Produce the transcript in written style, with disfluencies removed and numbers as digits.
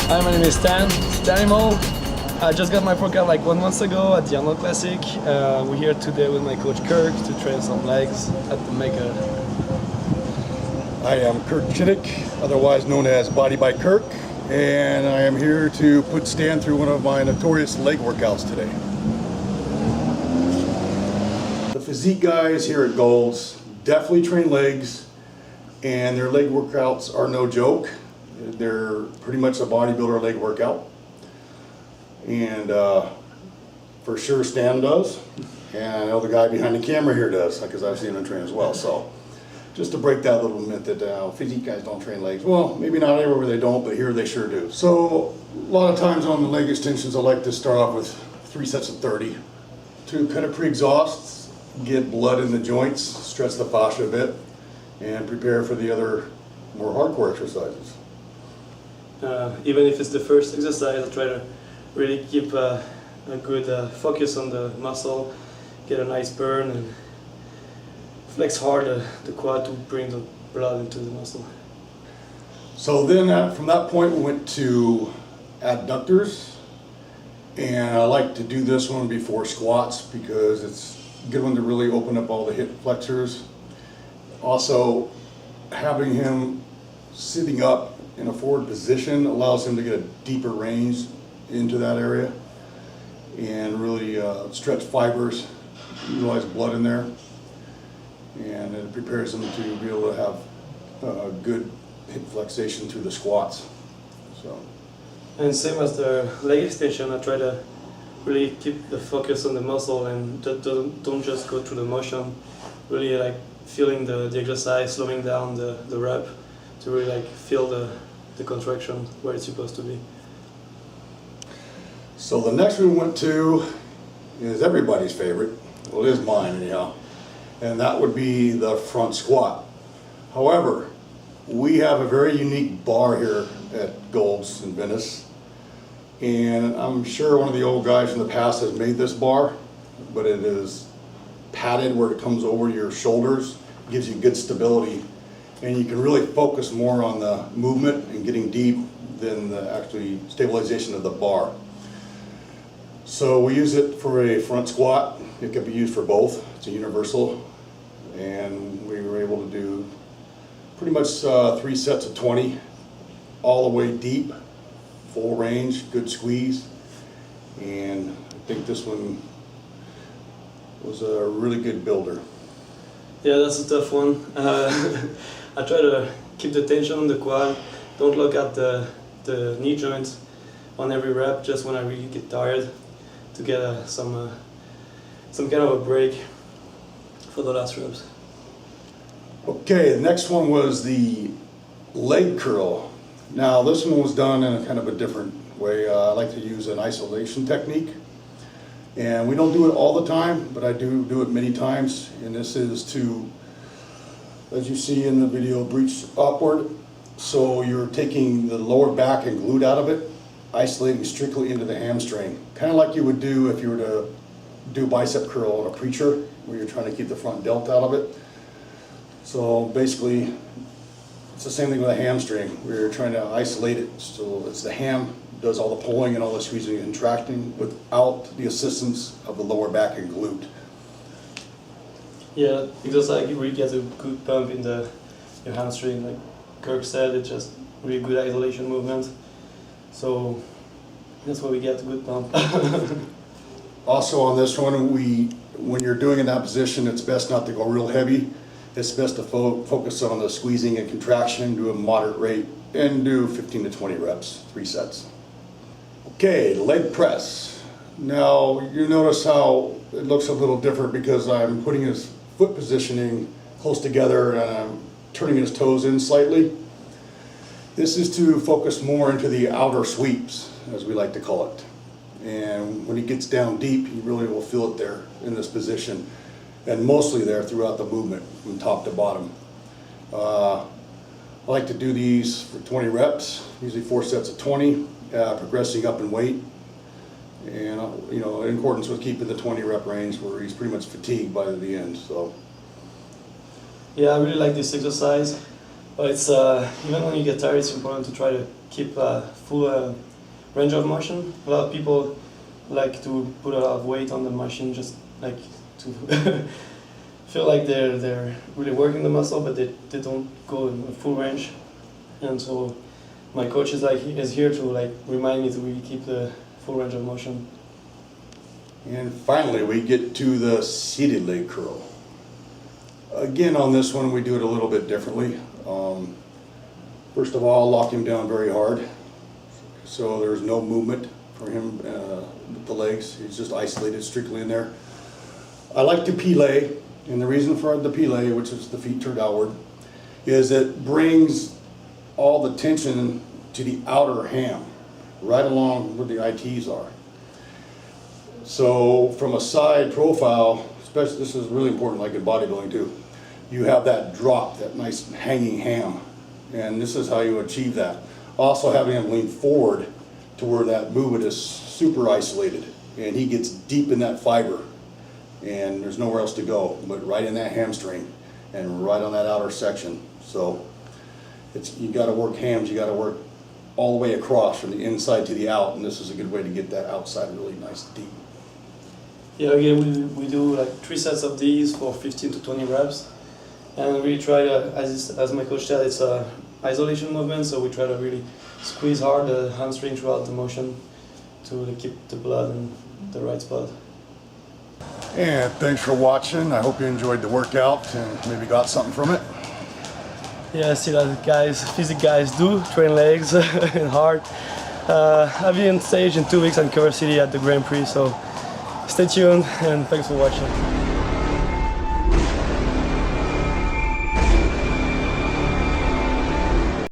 Hi, my name is Stanimal. I just got my workout like 1 month ago at the Arnold Classic. We're here today with my coach Kirk to train some legs at the Mecca. I am Kirk Chittick, otherwise known as Body by Kirk, and I am here to put Stan through one of my notorious leg workouts today. The physique guys here at Gold's definitely train legs, and their leg workouts are no joke. They're pretty much a bodybuilder leg workout, and for sure Stan does, and I know the guy behind the camera here does, because I've seen him train as well. So just to break that little myth that physique guys don't train legs. Well, maybe not everywhere they don't, but here they sure do. So a lot of times on the leg extensions I like to start off with 3 sets of 30 to kind of pre-exhaust, get blood in the joints, stretch the fascia a bit, and prepare for the other more hardcore exercises. Even if it's the first exercise, I try to really keep a good focus on the muscle, get a nice burn, and flex hard the quad to bring the blood into the muscle. So then from that point we went to adductors, and I like to do this one before squats because it's a good one to really open up all the hip flexors. Also, having him sitting up in a forward position allows him to get a deeper range into that area and really stretch fibers, utilize blood in there, and it prepares him to be able to have good hip flexation through the squats. So. And same as the leg extension, I try to really keep the focus on the muscle and don't just go through the motion, really like feeling the exercise, slowing down the rep to really like feel the contraction where it's supposed to be. So the next one we went to is everybody's favorite. Well, it is mine anyhow, and that would be the front squat. However, we have a very unique bar here at Gold's in Venice, and I'm sure one of the old guys from the past has made this bar, but it is padded where it comes over your shoulders, gives you good stability, and you can really focus more on the movement and getting deep than the actually stabilization of the bar. So we use it for a front squat. It can be used for both. It's a universal, and we were able to do pretty much 3 sets of 20, all the way deep, full range, good squeeze, and I think this one was a really good builder. Yeah, that's a tough one. I try to keep the tension on the quad, don't look at the knee joints on every rep, just when I really get tired, to get some kind of a break for the last reps. Okay, the next one was the leg curl. Now this one was done in a kind of a different way. I like to use an isolation technique, and we don't do it all the time, but I do it many times, and this is to, as you see in the video, breach upward. So you're taking the lower back and glute out of it, isolating strictly into the hamstring, kind of like you would do if you were to do bicep curl on a preacher, where you're trying to keep the front delt out of it. So basically, it's the same thing with a hamstring, where you're trying to isolate it. So it's the ham does all the pulling and all the squeezing and contracting without the assistance of the lower back and glute. Yeah, because like you really get a good pump in your hamstring. Like Kirk said, it's just really good isolation movement. So that's why we get a good pump. Also on this one, when you're doing in that position, it's best not to go real heavy. It's best to focus on the squeezing and contraction, do a moderate rate, and do 15 to 20 reps, 3 sets. Okay, leg press. Now you notice how it looks a little different because I'm putting his foot positioning close together and I'm turning his toes in slightly. This is to focus more into the outer sweeps, as we like to call it. And when he gets down deep, he really will feel it there in this position, and mostly there throughout the movement from top to bottom. I like to do these for 20 reps, usually 4 sets of 20, progressing up in weight, and in accordance with keeping the 20 rep range where he's pretty much fatigued by the end. So yeah, I really like this exercise. But it's even when you get tired, it's important to try to keep full range of motion. A lot of people like to put a lot of weight on the machine, just like to feel like they're really working the muscle, but they don't go in full range. And so my coach is here to like remind me to really keep the full range of motion. And finally, we get to the seated leg curl. Again, on this one, we do it a little bit differently. First of all, lock him down very hard, so there's no movement for him with the legs. He's just isolated strictly in there. I like to plie, and the reason for the plie, which is the feet turned outward, is it brings all the tension to the outer ham, right along where the ITs are. So from a side profile, especially this is really important like in bodybuilding too, you have that drop, that nice hanging ham, and this is how you achieve that. Also having him lean forward to where that movement is super isolated and he gets deep in that fiber and there's nowhere else to go but right in that hamstring and right on that outer section. So you got to work hams, you got to work all the way across from the inside to the out, and this is a good way to get that outside really nice deep. Yeah, again, we do like 3 sets of these for 15 to 20 reps, and we try to, as my coach said, it's a isolation movement, so we try to really squeeze hard the hamstring throughout the motion to keep the blood in the right spot. And thanks for watching. I hope you enjoyed the workout and maybe got something from it. Yeah, I see that physique guys do train legs and hard. I'll be on stage in 2 weeks in Cover City at the Grand Prix, so stay tuned and thanks for watching.